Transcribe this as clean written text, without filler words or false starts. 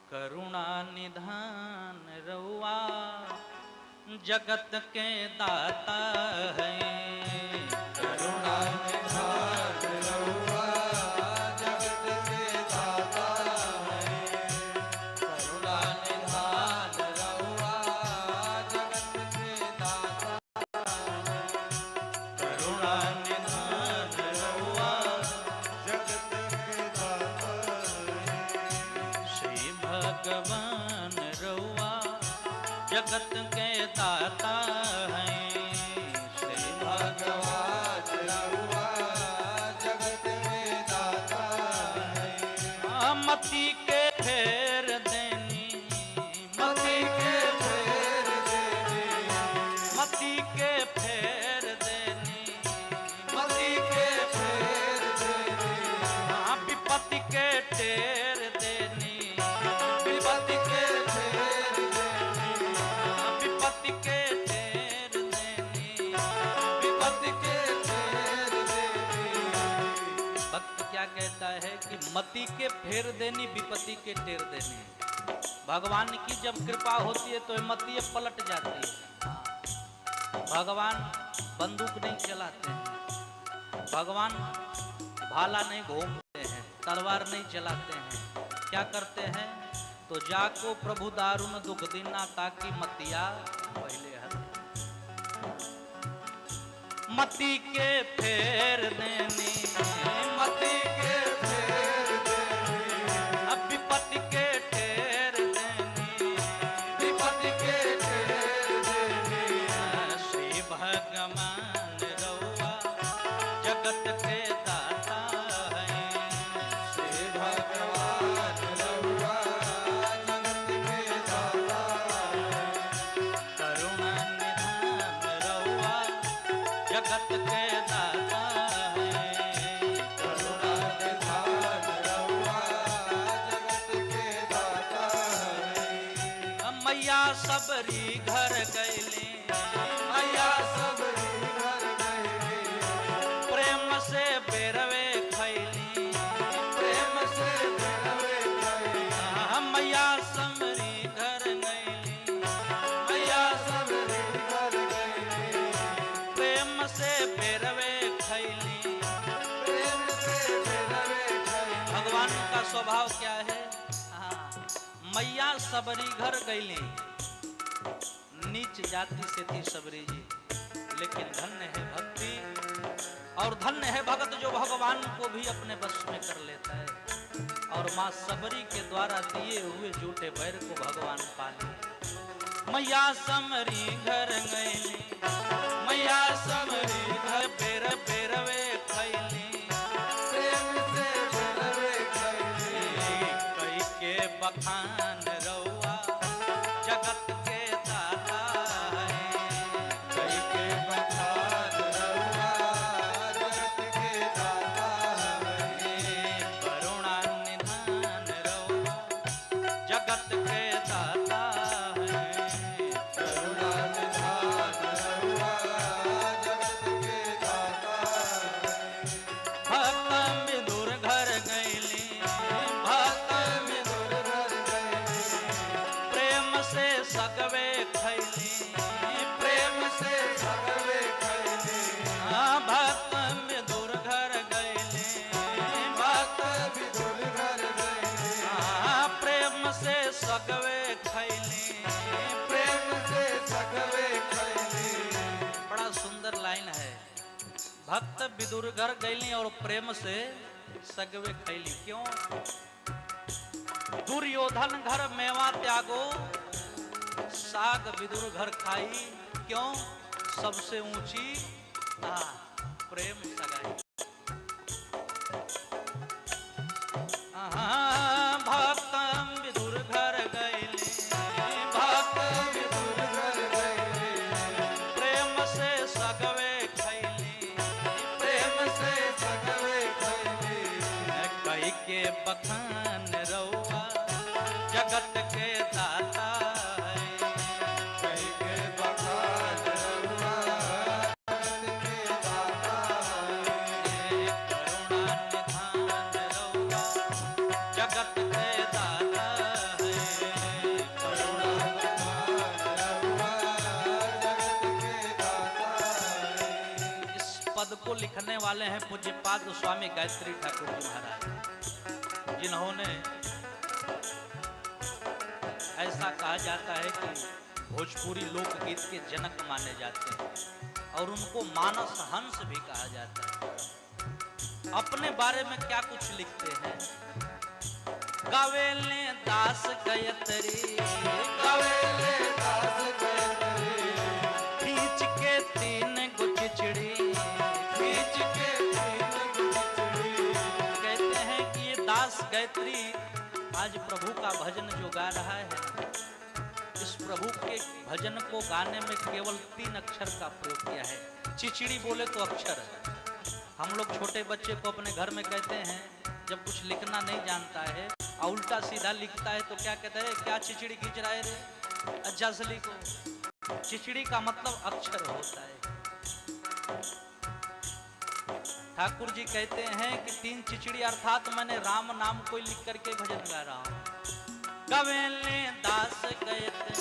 करुणा निधान रउआ जगत के दाता है। करुणा निधान रउआ जगत के दाता है। करुणा निधान रउआ जगत के दाता है। करुणा निधान रउआ जगत के दाता है। श्री भगवान रउआ जगत के दाता है। श्री भगवान रउआ जगत के दाता है। मति के फेर देनी, मति के फेर देनी, मति के फेर देनी, मति के फेर देनी, विपत्ति के टेर देनी, विपत्ति के फेर देनी, विपत्ति के टेर देनी। विपत्ति के फेर देनी। भक्त क्या कहता है कि मति के फेर देनी, विपत्ति के टेर देनी। भगवान की जब कृपा होती है तो मति पलट जाती है। भगवान बंदूक नहीं चलाते हैं, भगवान भाला नहीं घूमते हैं, तलवार नहीं चलाते हैं। क्या करते हैं? तो जाको प्रभु दारुण दुख दीना ताकि मतिया पहले हते। मति के फेर देनी, मति के फेर देनी, अब विपत्ति के टेर देनी, विपत्ति के फेर देनी। श्री भगवान रउआ जगत के दाता है। श्री भगवान रउआ जगत के दाता है। करुणा निधान रउआ जगत के दाता है। करुणा निधान रउआ जगत के दाता है। मैया सबरी घर गैली, मैया सबरी घर गइली, प्रेम से बेरवे खैली। प्रेम से बेरवे खइली। मैया समरी घर गैली, मैया सबरी घर गइली, प्रेम से बेरवे खैली। प्रेम से बेरवे खइली। भगवान का स्वभाव क्या है? मैया सबरी घर गईली, नीच जाति से थी सबरी जी, लेकिन धन्य है भक्ति और धन्य है भगत जो भगवान को भी अपने बस में कर लेता है। और माँ सबरी के द्वारा दिए हुए झूठे बैर को भगवान पाले। मैया समरी घर गईली, मैया समरी घर बेर बेरवे खैली। प्रेम से बेरवे खइली, कई के बखान रउआ जगत के दाता है। कई के बखान रउआ जगत के दाता है। करुणा निधान रउआ जगत के दाता है। करुणा निधान रउआ जगत के दाता है। भक्त विदुर घर गईली, भक्त विदुर घर गइली, प्रेम से सगवे खैली। प्रेम से सगवे खइली। भक्त विदुर घर गईली, भक्त विदुर घर गइली, प्रेम से सगवे खैली। प्रेम से सगवे खइली। बड़ा सुंदर लाइन है। भक्त विदुर घर गईली और प्रेम से सगवे खैली। क्यों? दुर्योधन घर मेवा त्यागो, साग विदुर घर खाई। क्यों? सबसे ऊंची प्रेम सगाई। भक्त विदुर घर गईली, भक्त विदुर घर गइली, प्रेम से सगवे खैली। प्रेम से सगवे खइली। कई के बखान रउआ जगत के दाता है। कई के बखान रउआ जगत के दाता है। करुणा निधान रउआ जगत के दाता है। लिखने वाले हैं पूज्यपाद स्वामी गायत्री ठाकुर जी महाराज, जिन्होंने ऐसा कहा जाता है कि भोजपुरी लोकगीत के जनक माने जाते हैं और उनको मानस हंस भी कहा जाता है। अपने बारे में क्या कुछ लिखते हैं? गावेले दास गायत्री, गावेले दास गायत्री, खींच के तीन गो चिचड़ी, खींच के तीन गो चिचड़ी। कहते हैं कि ये दास गायत्री आज प्रभु का भजन जो गा रहा है, इस प्रभु के भजन को गाने में केवल 3 अक्षर का प्रयोग किया है। चिचड़ी बोले तो अक्षर। हम लोग छोटे बच्चे को अपने घर में कहते हैं, जब कुछ लिखना नहीं जानता है और उल्टा सीधा लिखता है तो क्या कहते हैं, क्या चिचड़ी खींच रहा है रे, अच्छा से लिखो। चिचड़ी का मतलब अक्षर होता है। ठाकुर जी कहते हैं कि 3 चिचड़ी अर्थात मैंने राम नाम को लिख करके भजन गा रहा हूं। गवेले दास गायत्री,